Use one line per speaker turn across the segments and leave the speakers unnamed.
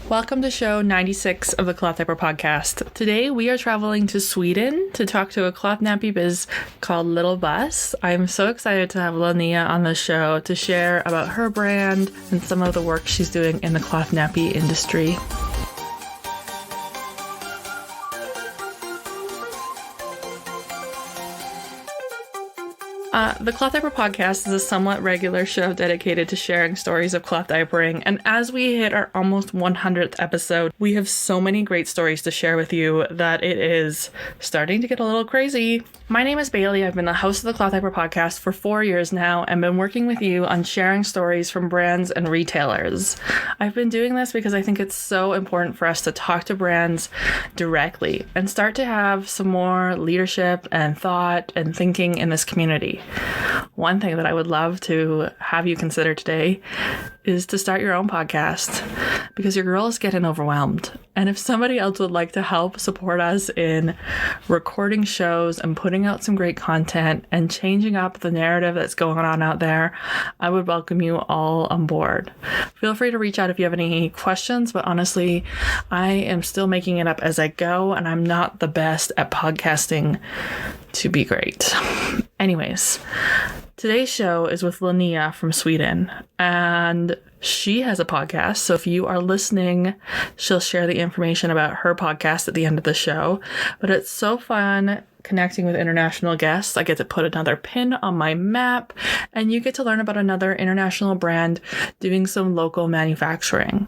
Welcome to show 96 of the Cloth Diaper Podcast. Today we are traveling to Sweden to talk to a cloth nappy biz called Lilbus. I'm so excited to have Linnea on the show to share about her brand and some of the work she's doing in the cloth nappy industry. The Cloth Diaper Podcast is a somewhat regular show dedicated to sharing stories of cloth diapering, and as we hit our almost 100th episode, we have so many great stories to share with you that it is starting to get a little crazy. My name is Bailey. I've been the host of the Cloth Diaper Podcast for 4 years now and been working with you on sharing stories from brands and retailers. I've been doing this because I think it's so important for us to talk to brands directly and start to have some more leadership and thought and thinking in this community. One thing that I would love to have you consider today is to start your own podcast, because your girl is getting overwhelmed. And if somebody else would like to help support us in recording shows and putting out some great content and changing up the narrative that's going on out there, I would welcome you all on board. Feel free to reach out if you have any questions, but honestly, I am still making it up as I go, and I'm not the best at podcasting to be great. Anyways, today's show is with Linnea from Sweden, and she has a podcast. So if you are listening, she'll share the information about her podcast at the end of the show. But it's so fun connecting with international guests. I get to put another pin on my map, and you get to learn about another international brand doing some local manufacturing.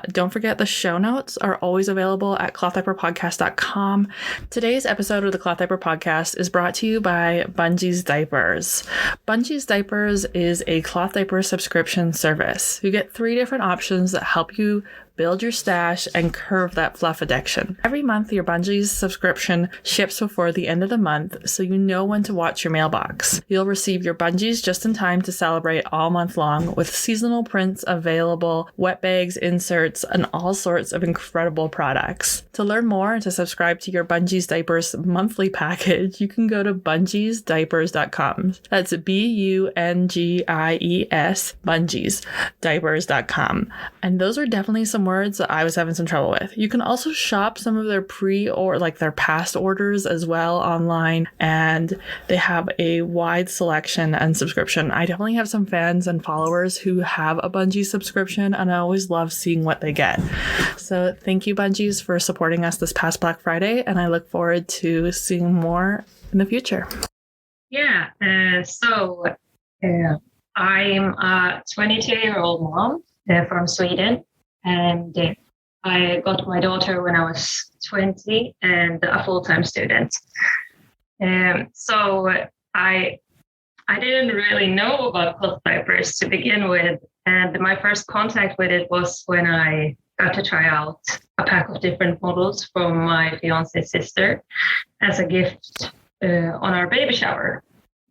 Don't forget, the show notes are always available at clothdiaperpodcast.com. Today's episode of the Cloth Diaper Podcast is brought to you by Bungee's Diapers. Bungee's Diapers is a cloth diaper subscription service. You get 3 different options that help you build your stash and curb that fluff addiction. Every month, your Bungee's subscription ships before the end of the month, so you know when to watch your mailbox. You'll receive your Bungee's just in time to celebrate all month long, with seasonal prints available, wet bags, inserts, and all sorts of incredible products. To learn more and to subscribe to your Bungee's Diapers monthly package, you can go to bungeesdiapers.com. That's Bungies, Bungeesdiapers.com. And those are definitely some words that I was having some trouble with. You can also shop some of their their past orders as well online, and they have a wide selection and subscription. I definitely have some fans and followers who have a Bungee subscription, and I always love seeing what they get. So thank you, Bungees, for supporting us this past Black Friday, and I look forward to seeing more in the future.
Yeah, I'm a 22-year-old mom from Sweden. And I got my daughter when I was 20 and a full-time student. So I didn't really know about cloth diapers to begin with. And my first contact with it was when I got to try out a pack of different models from my fiance's sister as a gift on our baby shower.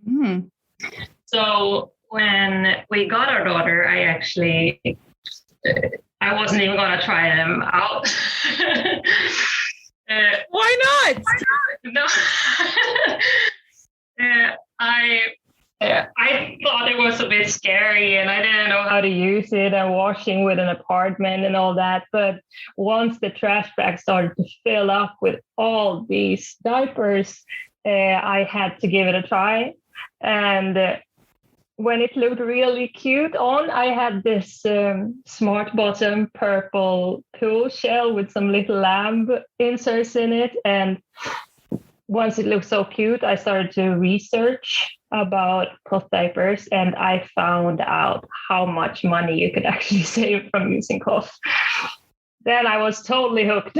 Mm.
So when we got our daughter, I wasn't even going to try them out.
Why not?
No. I thought it was a bit scary, and I didn't know how to use it, and washing with an apartment and all that. But once the trash bag started to fill up with all these diapers, I had to give it a try. And when it looked really cute on, I had this smart bottom purple pool shell with some little lamb inserts in it. And once it looked so cute, I started to research about cloth diapers, and I found out how much money you could actually save from using cloth. Then I was totally hooked.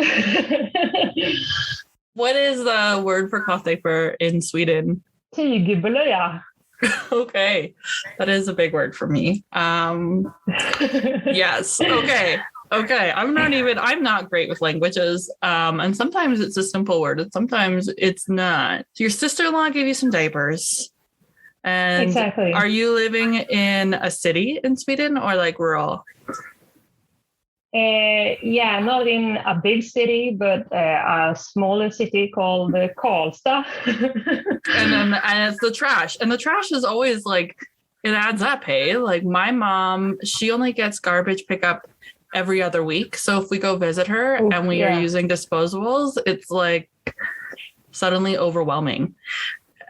What is the word for cloth diaper in Sweden?
Tygblöja.
Okay, that is a big word for me. Yes. Okay. I'm not great with languages. And sometimes it's a simple word and sometimes it's not. So your sister-in-law gave you some diapers. And
exactly.
Are you living in a city in Sweden or like rural?
Yeah, not in a big city, but a smaller city called Karlstad.
and it's the trash. And the trash is always like, it adds up, hey? Like my mom, she only gets garbage pickup every other week. So if we go visit her and we are using disposables, it's like suddenly overwhelming.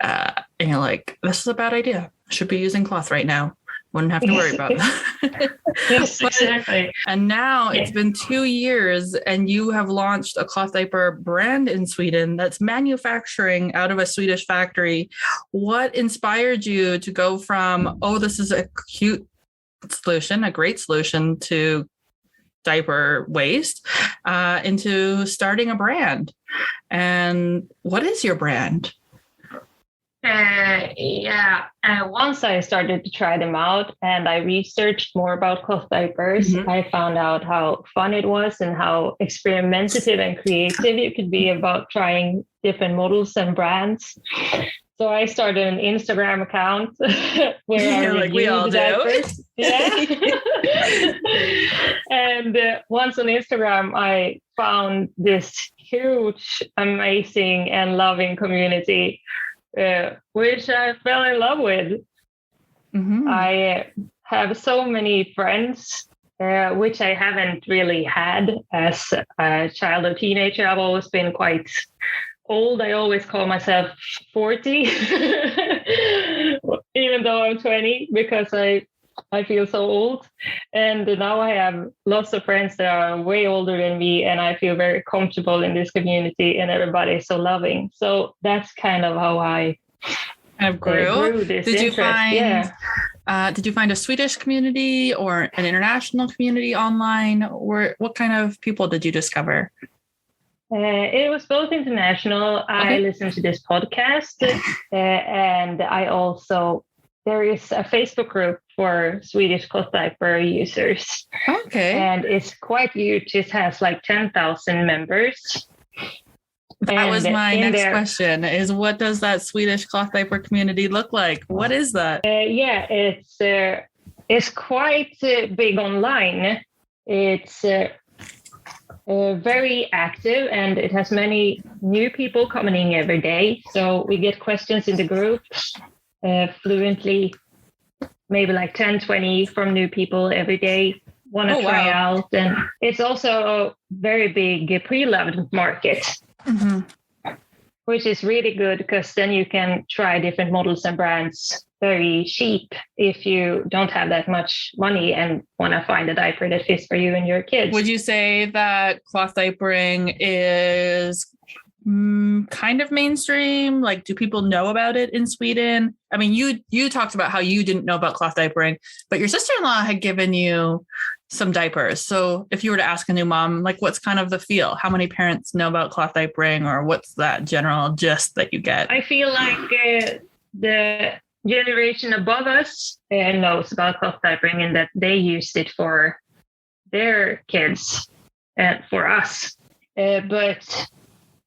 And you're like, this is a bad idea. I should be using cloth right now. Wouldn't have to worry about that.
Yes, exactly.
And now it's been 2 years and you have launched a cloth diaper brand in Sweden that's manufacturing out of a Swedish factory. What inspired you to go from, oh, this is a cute solution, a great solution to diaper waste, into starting a brand? And what is your brand?
Once I started to try them out and I researched more about cloth diapers, I found out how fun it was and how experimentative and creative you could be about trying different models and brands. So I started an Instagram account where I reviewed the diapers. And once on Instagram, I found this huge, amazing and loving community, which I fell in love with. I have so many friends, which I haven't really had as a child or teenager. I've always been quite old. I always call myself 40, even though I'm 20, because I feel so old. And now I have lots of friends that are way older than me, and I feel very comfortable in this community, and everybody is so loving. So that's kind of how I grew this
Did
interest.
Did you find a Swedish community or an international community online? What kind of people did you discover?
It was both international. Okay. I listened to this podcast, and I also, there is a Facebook group for Swedish cloth diaper users.
Okay.
And it's quite huge. It has like 10,000 members.
That was my next question, is what does that Swedish cloth diaper community look like? What is that?
It's quite big online. It's very active, and it has many new people coming in every day. So we get questions in the group fluently, maybe like 10, 20 from new people every day, want to try out. And it's also a very big pre-loved market. Which is really good, because then you can try different models and brands very cheap if you don't have that much money and want to find a diaper that fits for you and your kids.
Would you say that cloth diapering is kind of mainstream? Like, do people know about it in Sweden? I mean, you talked about how you didn't know about cloth diapering, but your sister-in-law had given you some diapers. So if you were to ask a new mom, like, what's kind of the feel? How many parents know about cloth diapering, or what's that general gist that you get?
I feel like the generation above us knows about cloth diapering, and that they used it for their kids and for us. But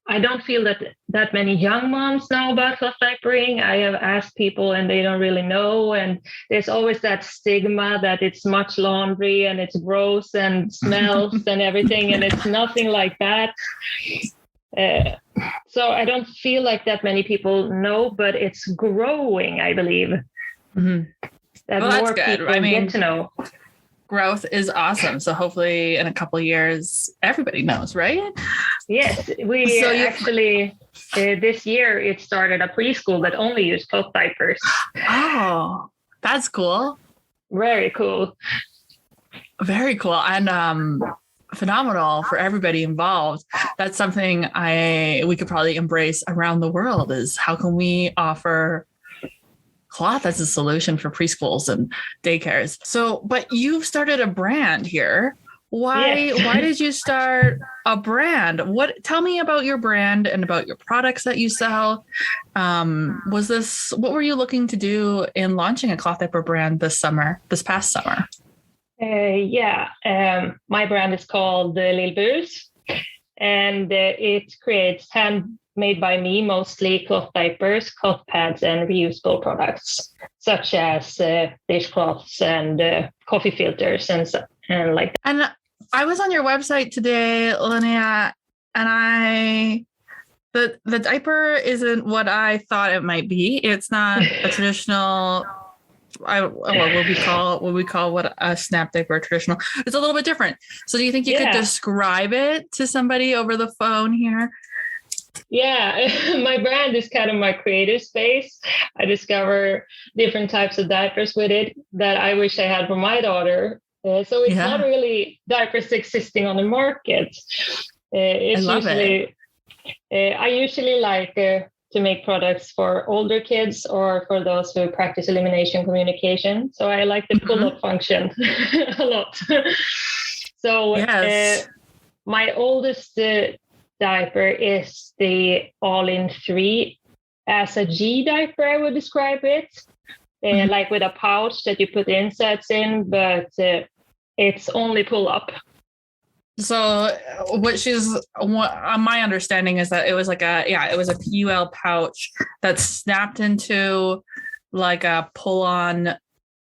I don't feel that many young moms know about cloth diapering. I have asked people and they don't really know. And there's always that stigma that it's much laundry and it's gross and smells and everything. And it's nothing like that. So I don't feel like that many people know, but it's growing, I believe. That more people get to know.
Growth is awesome. So hopefully in a couple of years, everybody knows, right?
Yes, we this year it started a preschool that only used cloth diapers.
Oh, that's cool.
Very cool.
Very cool. And phenomenal for everybody involved. That's something we could probably embrace around the world, is how can we offer cloth as a solution for preschools and daycares. So, but you've started a brand here. Why did you start a brand? Tell me about your brand and about your products that you sell. What were you looking to do in launching a cloth diaper brand this past summer?
My brand is called Lilbus, and it creates handmade by me, mostly cloth diapers, cloth pads, and reusable products, such as dishcloths and coffee filters and like that.
And I was on your website today, Linnea, and the diaper isn't what I thought it might be. It's not a traditional what we call what a snap diaper traditional. It's a little bit different. So do you think you could describe it to somebody over the phone here?
Yeah, my brand is kind of my creative space. I discover different types of diapers with it that I wish I had for my daughter. So it's not really diapers existing on the market. It's I usually like to make products for older kids or for those who practice elimination communication. So I like the pull-up function a lot. So my oldest diaper is the all-in-3 as a G diaper, I would describe it. Like with a pouch that you put inserts in, but it's only pull-up.
So my understanding is that it was it was a PUL pouch that snapped into like a pull-on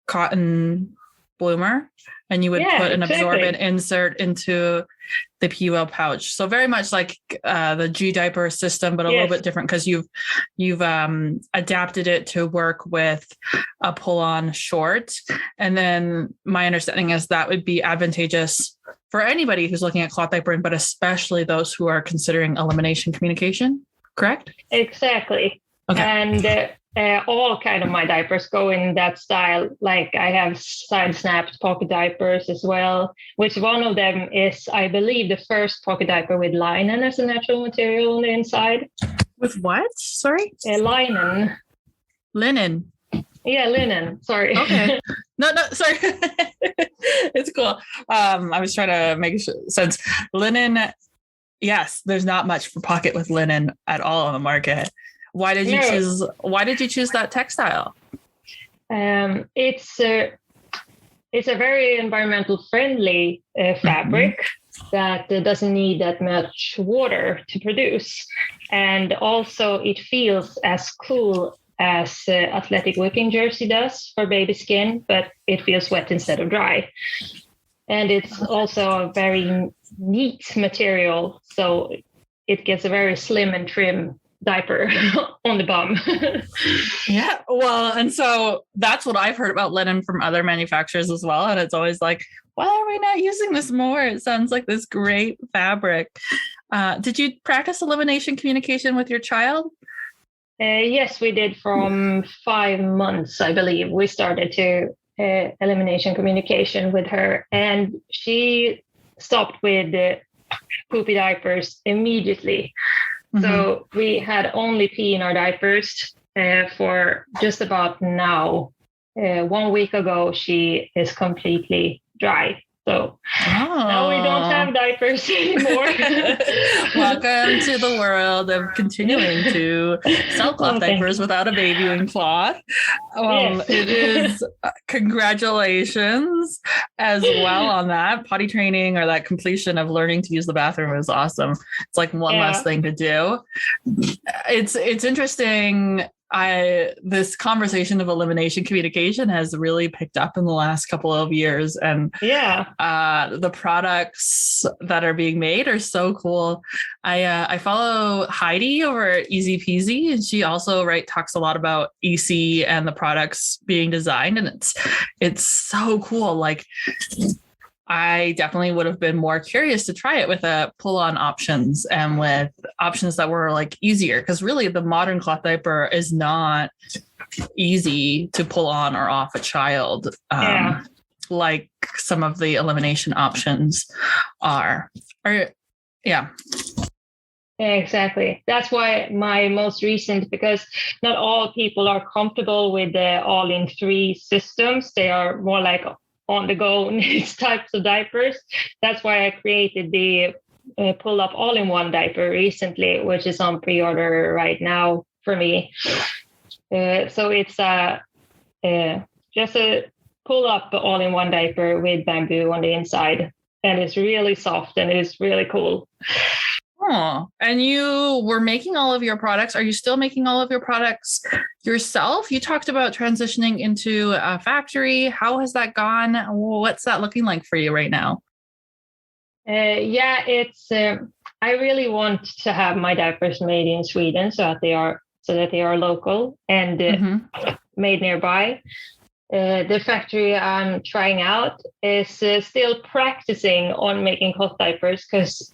cotton bloomer, and you would put an absorbent insert into the PUL pouch. So very much like the G diaper system, but a little bit different because you've adapted it to work with a pull-on short. And then my understanding is that would be advantageous for anybody who's looking at cloth diapering, but especially those who are considering elimination communication, correct?
Exactly.
Okay.
And all kind of my diapers go in that style. Like I have side snapped pocket diapers as well, which one of them is, I believe, the first pocket diaper with linen as a natural material on the inside.
With what? Sorry?
Linen.
Linen.
Yeah, linen. Sorry.
Okay. No, sorry. It's cool. I was trying to make sense. Linen. Yes, there's not much for pocket with linen at all on the market. Why did you choose that textile?
It's a very environmental friendly fabric that doesn't need that much water to produce. And also it feels as cool as athletic whipping jersey does for baby skin, but it feels wet instead of dry. And it's also a very neat material, so it gets a very slim and trim diaper on the bum.
Yeah, well, and so that's what I've heard about linen from other manufacturers as well. And it's always like, why are we not using this more? It sounds like this great fabric. Did you practice elimination communication with your child?
Yes, we did from 5 months, I believe. We started to elimination communication with her, and she stopped with poopy diapers immediately. So we had only pee in our diapers for just about now. 1 week ago, she is completely dry. So now we don't have diapers anymore.
Welcome to the world of continuing to sell cloth diapers without a baby in cloth.
Yes.
It is congratulations as well on that. Potty training or that completion of learning to use the bathroom is awesome. It's like one less thing to do. It's interesting. This conversation of elimination communication has really picked up in the last couple of years, and the products that are being made are so cool. I follow Heidi over at Easy Peasy, and she also talks a lot about EC and the products being designed, and it's so cool. Like, I definitely would have been more curious to try it with a pull-on options and with options that were like easier, because really the modern cloth diaper is not easy to pull on or off a child like some of the elimination options are. Yeah,
exactly. That's why my most recent, because not all people are comfortable with the all-in-3 systems. They are more like on-the-go needs types of diapers. That's why I created the pull-up all-in-one diaper recently, which is on pre-order right now for me. So it's just a pull-up all-in-one diaper with bamboo on the inside, and it's really soft and it's really cool.
Oh, and you were making all of your products. Are you still making all of your products yourself? You talked about transitioning into a factory. How has that gone? What's that looking like for you right now?
It's. I really want to have my diapers made in Sweden so that they are local and made nearby. the factory I'm trying out is still practicing on making cloth diapers because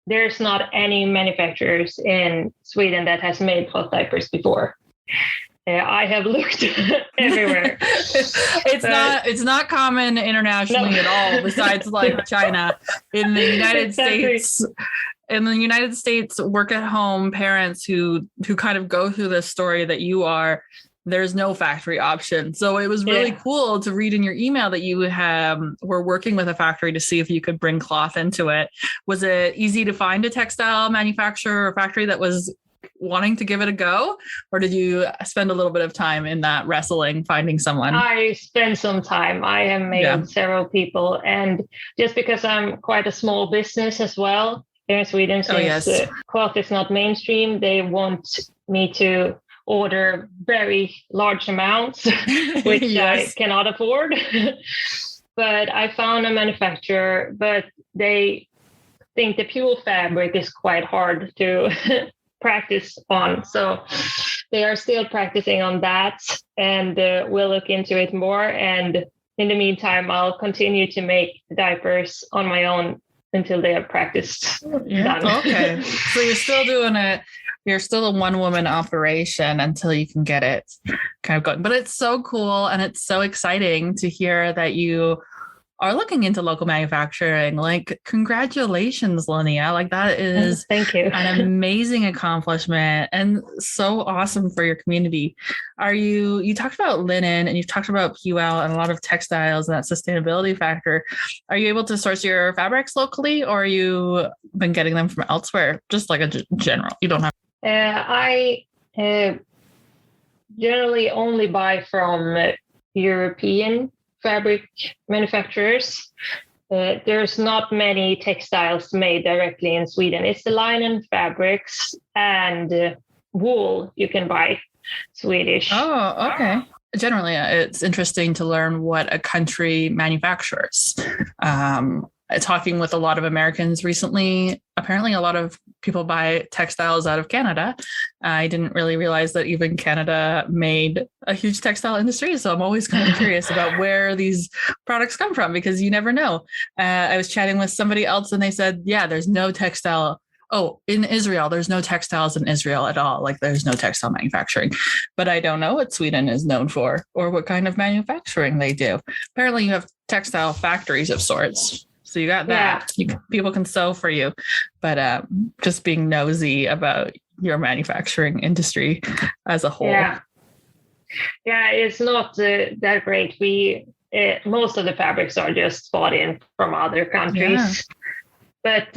there's not any manufacturers in Sweden that has made cloth diapers before. I have looked everywhere.
It's not common internationally at all, besides like China. In the United States, work at home parents who kind of go through this story that you are, there's no factory option. So it was really cool to read in your email that you were working with a factory to see if you could bring cloth into it. Was it easy to find a textile manufacturer or factory that was wanting to give it a go, or did you spend a little bit of time in that wrestling finding someone?
I spent some time. I have made several people, and just because I'm quite a small business as well here in Sweden, since cloth is not mainstream, they want me to order very large amounts, which I cannot afford. But I found a manufacturer, but they think the pure fabric is quite hard to practice on. So they are still practicing on that, and we'll look into it more. And in the meantime, I'll continue to make diapers on my own until they have practiced. Done.
Okay. So you're still doing it. You're still a one-woman operation until you can get it kind of going. But it's so cool, and it's so exciting to hear that you are looking into local manufacturing. Like, congratulations, Linnea. Like, that is
thank you.
An amazing accomplishment and so awesome for your community. You talked about linen and you've talked about PUL and a lot of textiles and that sustainability factor. Are you able to source your fabrics locally, or are you been getting them from elsewhere? Just like a general, you don't have.
I generally only buy from European fabric manufacturers. There's not many textiles made directly in Sweden. It's the linen fabrics and wool you can buy Swedish.
Oh, okay. Generally, it's interesting to learn what a country manufactures. Talking with a lot of Americans recently, apparently a lot of people buy textiles out of Canada. I didn't really realize that even Canada made a huge textile industry. So I'm always kind of curious about where these products come from, because you never know. I was chatting with somebody else and they said, there's no textile. Oh, in Israel, there's no textiles in Israel at all. Like, there's no textile manufacturing. But I don't know what Sweden is known for or what kind of manufacturing they do. Apparently you have textile factories of sorts. So you got that. People can sew for you. But just being nosy about your manufacturing industry as a whole. Yeah,
it's not that great. Most of the fabrics are just bought in from other countries. But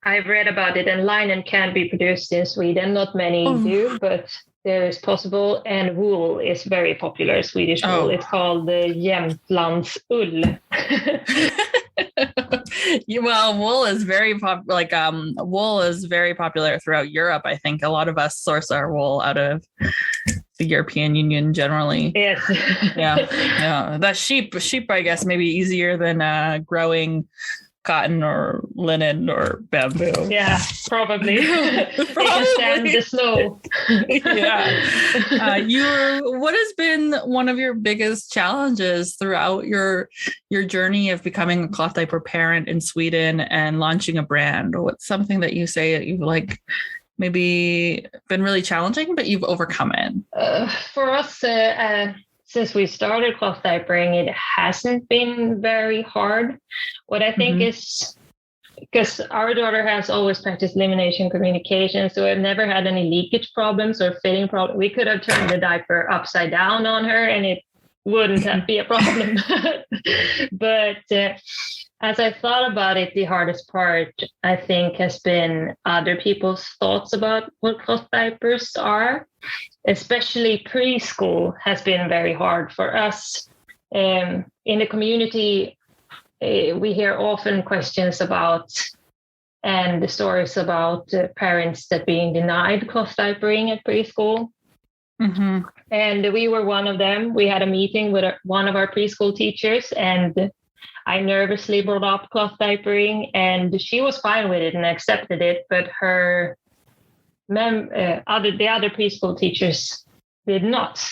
I've read about it, and linen can be produced in Sweden. Not many do, but there is possible. And wool is very popular, Swedish wool. It's called Jämtlandsull.
Well, wool is very wool is very popular throughout Europe. I think a lot of us source our wool out of the European Union generally.
Yes.
Yeah. That sheep, I guess, maybe easier than growing cotton or linen or bamboo.
Yeah, probably. They can stand the snow.
What has been one of your biggest challenges throughout your journey of becoming a cloth diaper parent in Sweden and launching a brand? What's something that you say that you've maybe been really challenging, but you've overcome it?
For us, since we started cloth diapering, it hasn't been very hard. What I think is, because our daughter has always practiced elimination communication, so we've never had any leakage problems or fitting problems. We could have turned the diaper upside down on her and it wouldn't be a problem. But as I thought about it, the hardest part, I think, has been other people's thoughts about what cloth diapers are. Especially preschool has been very hard for us. In the community, we hear often questions about and the stories about parents that being denied cloth diapering at preschool. Mm-hmm. And we were one of them. We had a meeting with one of our preschool teachers, and I nervously brought up cloth diapering, and she was fine with it and accepted it, but her the other preschool teachers did not.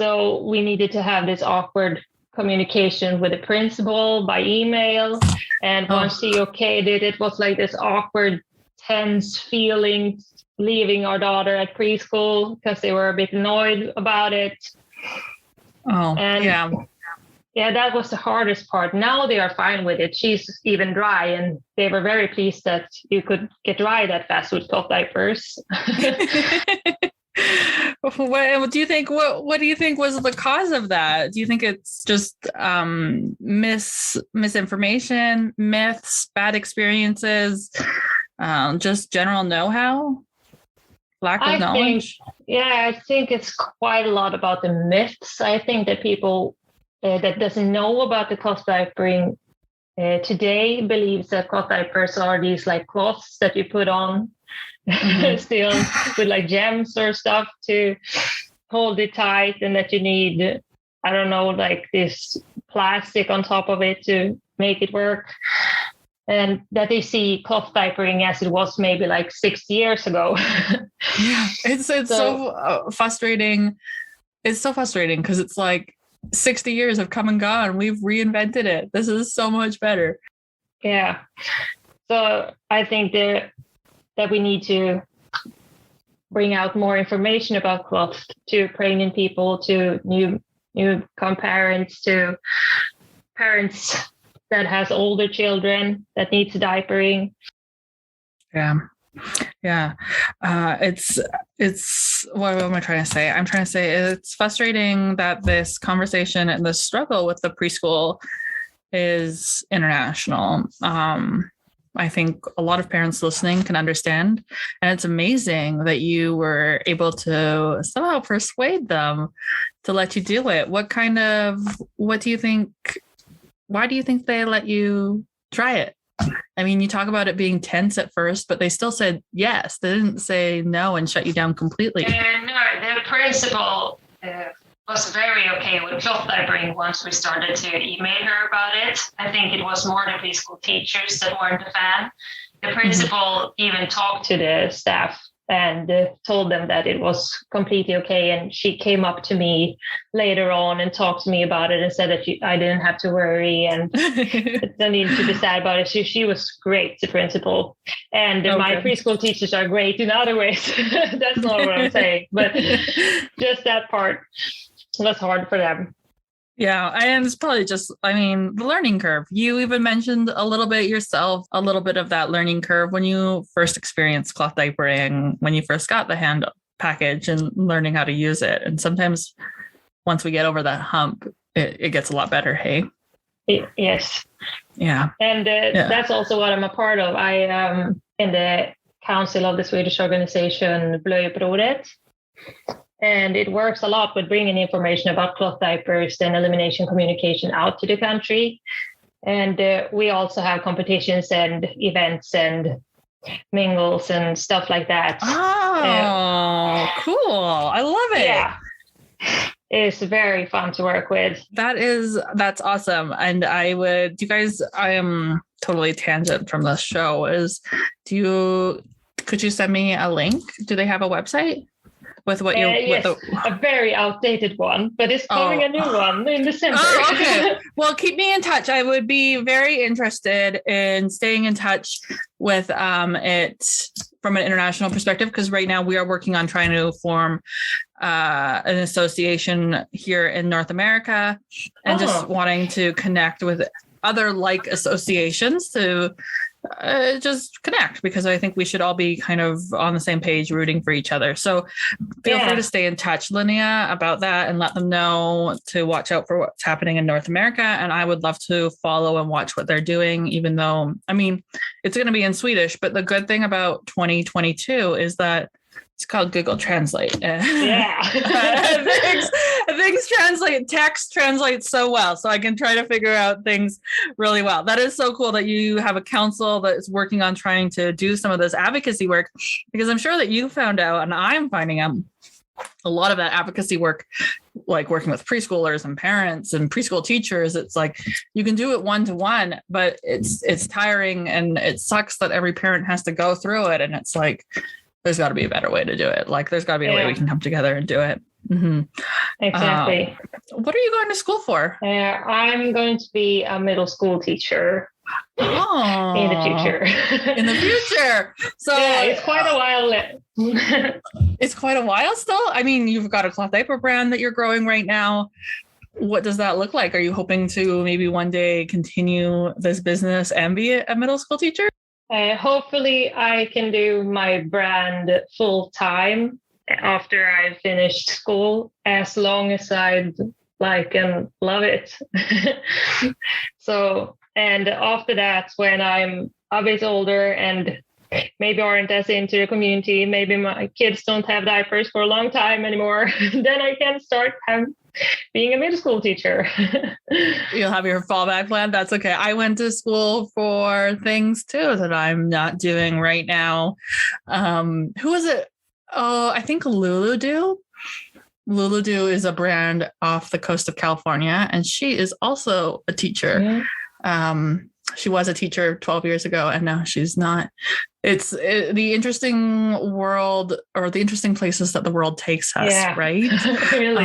So we needed to have this awkward communication with the principal by email. And once she okayed it, it was like this awkward, tense feeling leaving our daughter at preschool because they were a bit annoyed about it. Yeah, that was the hardest part. Now they are fine with it. She's even dry, and they were very pleased that you could get dry that fast with cloth diapers.
What do you think? What do you think was the cause of that? Do you think it's just misinformation, myths, bad experiences, just general know-how, lack of knowledge?
I think it's quite a lot about the myths. I think that people that doesn't know about the cloth diapering today believes that cloth diapers are these like cloths that you put on still with like gems or stuff to hold it tight, and that you need, I don't know, like this plastic on top of it to make it work. And that they see cloth diapering as it was maybe like 60 years ago.
Yeah, it's so frustrating. It's so frustrating because it's like 60 years have come and gone. We've reinvented it. This is so much better.
Yeah. So I think that we need to bring out more information about cloth to pregnant people, to newborn parents, to parents that has older children that needs diapering.
Yeah. It's what am I trying to say? I'm trying to say it's frustrating that this conversation and the struggle with the preschool is international. I think a lot of parents listening can understand, and it's amazing that you were able to somehow persuade them to let you do it. What do you think? Why do you think they let you try it? I mean, you talk about it being tense at first, but they still said yes. They didn't say no and shut you down completely.
No, the principal was very okay with cloth diapering once we started to email her about it. I think it was more the preschool teachers that weren't a fan. The principal even talked to the staff and told them that it was completely okay. And she came up to me later on and talked to me about it and said that I didn't have to worry and don't need to be sad about it. She was great, the principal. And my preschool teachers are great in other ways. That's not what I'm saying. But just that part was hard for them.
Yeah, and it's probably just, the learning curve. You even mentioned a little bit yourself, a little bit of that learning curve when you first experienced cloth diapering, when you first got the hand package and learning how to use it. And sometimes once we get over that hump, it gets a lot better, hey?
Yes.
Yeah.
And that's also what I'm a part of. I am in the council of the Swedish organization Blöjupproret. And it works a lot with bringing information about cloth diapers and elimination communication out to the country. And we also have competitions and events and mingles and stuff like that.
Oh, cool. I love it.
Yeah. It's very fun to work with.
That's awesome. And I am totally tangent from the show. Could you send me a link? Do they have a website? With what
yes, a very outdated one, but it's coming a new one in December.
Oh, okay. Well, keep me in touch. I would be very interested in staying in touch with it from an international perspective, because right now we are working on trying to form an association here in North America, and just wanting to connect with other like associations to just connect, because I think we should all be kind of on the same page, rooting for each other. So feel free to stay in touch, Linnea, about that, and let them know to watch out for what's happening in North America. And I would love to follow and watch what they're doing, even though, it's going to be in Swedish. But the good thing about 2022 is that it's called Google Translate.
Yeah.
Things translate, text translates so well. So I can try to figure out things really well. That is so cool that you have a council that is working on trying to do some of this advocacy work, because I'm sure that you found out, and I'm finding out, a lot of that advocacy work, like working with preschoolers and parents and preschool teachers, it's like you can do it one-to-one, but it's tiring, and it sucks that every parent has to go through it. And it's like, there's got to be a better way to do it. Like, there's got to be a way we can come together and do it. Mm-hmm.
Exactly.
What are you going to school for?
I'm going to be a middle school teacher.
Oh,
in the future.
In the future. So
yeah, it's quite a while.
It's quite a while still. I mean, you've got a cloth diaper brand that you're growing right now. What does that look like? Are you hoping to maybe one day continue this business and be a middle school teacher?
Hopefully, I can do my brand full time after I finished school, as long as I like and love it. So, and after that, when I'm a bit older and maybe aren't as into the community, maybe my kids don't have diapers for a long time anymore, then I can start being a middle school teacher.
You'll have your fallback plan. That's okay. I went to school for things too that I'm not doing right now. Who was it? Oh, I think Lulu. Lulu is a brand off the coast of California, and she is also a teacher. Mm-hmm. She was a teacher 12 years ago, and now she's not. It's the interesting world, or the interesting places that the world takes us, right?
Really.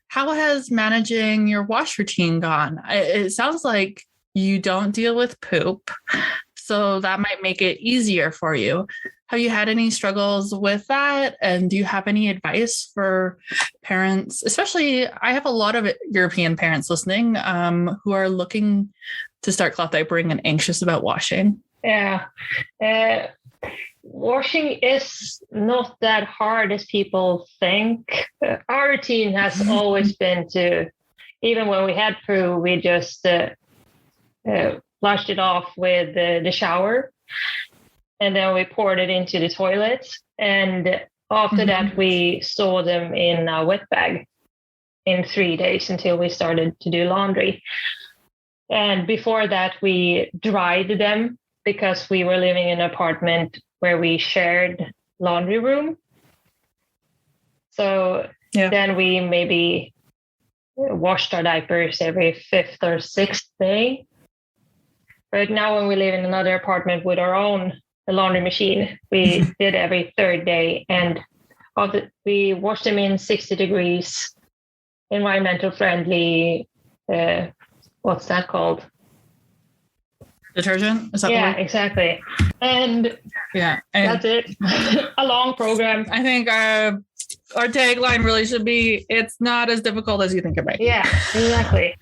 How has managing your wash routine gone? It sounds like you don't deal with poop, so that might make it easier for you. Have you had any struggles with that? And do you have any advice for parents? Especially, I have a lot of European parents listening who are looking to start cloth diapering and anxious about washing.
Yeah. Washing is not that hard as people think. Our routine has always been to, even when we had poo, we just flushed it off with the shower. And then we poured it into the toilet. And after that, we stored them in a wet bag in 3 days until we started to do laundry. And before that, we dried them because we were living in an apartment where we shared laundry room. So then we maybe washed our diapers every 5th or 6th day. But now when we live in another apartment with our own laundry machine, we did every 3rd day. And we washed them in 60 degrees, environmental friendly, what's that called?
Detergent? Is that the word?
Exactly. And that's it. A long program.
I think our tagline really should be, it's not as difficult as you think it might be.
Yeah, exactly.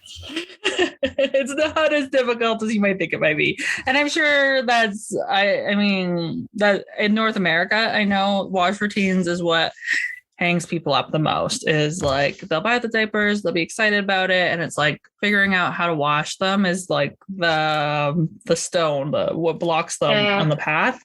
It's not as difficult as you might think it might be. And I'm sure that's, I mean, that in North America, I know wash routines is what hangs people up the most. Is like, they'll buy the diapers, they'll be excited about it, and it's like figuring out how to wash them is like the stone, what blocks them on the path.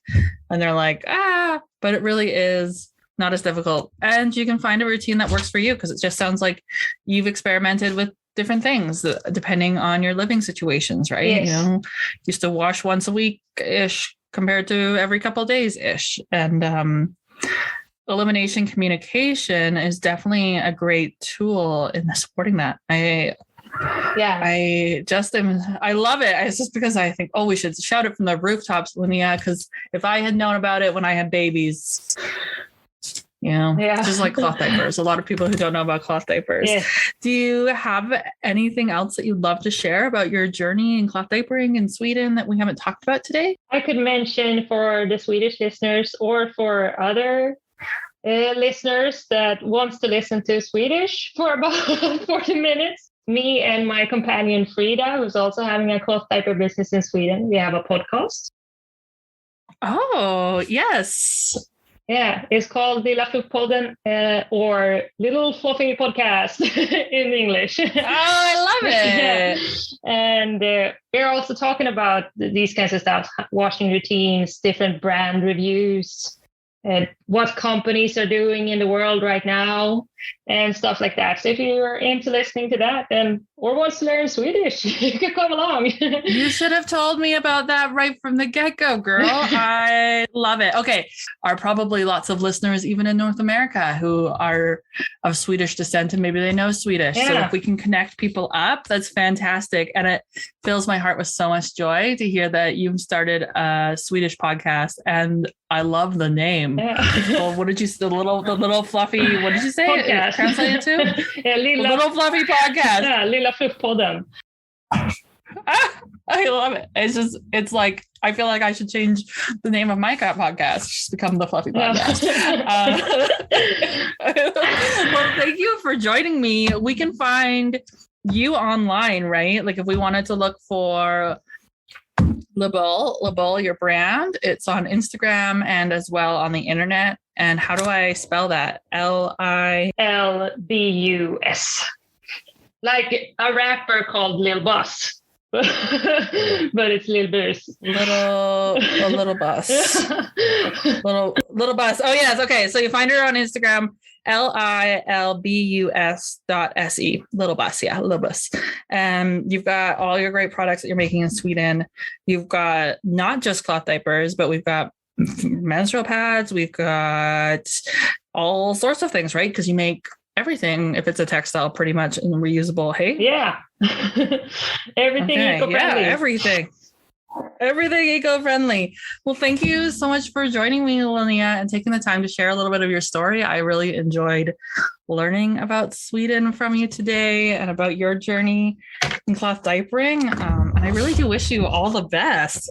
And they're like, but it really is not as difficult. And you can find a routine that works for you, because it just sounds like you've experimented with different things depending on your living situations, right?
Yes.
You know, used to wash once a week ish compared to every couple of days ish. And Elimination Communication is definitely a great tool in supporting that. I love it. It's just because I think, we should shout it from the rooftops, Linnea, because if I had known about it when I had babies, just like cloth diapers. A lot of people who don't know about cloth diapers. Yeah. Do you have anything else that you'd love to share about your journey in cloth diapering in Sweden that we haven't talked about today?
I could mention for the Swedish listeners, or for other listeners that wants to listen to Swedish for about 40 minutes. Me and my companion Frida, who's also having a cloth diaper business in Sweden, we have a podcast.
Oh, yes.
Yeah, it's called Lilla Fluffpodden, or Little Fluffy Podcast in English.
Oh, I love it.
And we're also talking about these kinds of stuff, washing routines, different brand reviews, what companies are doing in the world right now, and stuff like that. So if you're into listening to that, then or wants to learn Swedish, you can come along.
You should have told me about that right from the get-go, girl. I love it. Okay. Are probably lots of listeners, even in North America, who are of Swedish descent and maybe they know Swedish.
Yeah.
So if we can connect people up, that's fantastic. And it fills my heart with so much joy to hear that you've started a Swedish podcast. And I love the name.
Yeah.
Well, what did you say? The little fluffy, what did you say?
Podcast.
Translate it to?
Yeah,
The little fluffy podcast.
Yeah, Lilla Fluffpodden.
I love it. It's like, I feel like I should change the name of my podcast, just become the Fluffy Podcast. Well, thank you for joining me. We can find you online, right? Like if we wanted to look for Lilbus, your brand, it's on Instagram and as well on the internet. And how do I spell that?
Lilbus. Like a rapper called Lilbus. But it's Lilbus.
Little bus. little bus. Oh yes. Okay. So you find her on Instagram, lilbus.se. Little bus. Yeah. Lilbus. You've got all your great products that you're making in Sweden. You've got not just cloth diapers, but we've got menstrual pads. We've got all sorts of things, right? Because you make everything, if it's a textile, pretty much in reusable. Hey,
yeah. Everything eco-friendly.
Yeah, everything eco-friendly. Well, thank you so much for joining me, Linnea, and taking the time to share a little bit of your story. I really enjoyed learning about Sweden from you today and about your journey in cloth diapering. And I really do wish you all the best.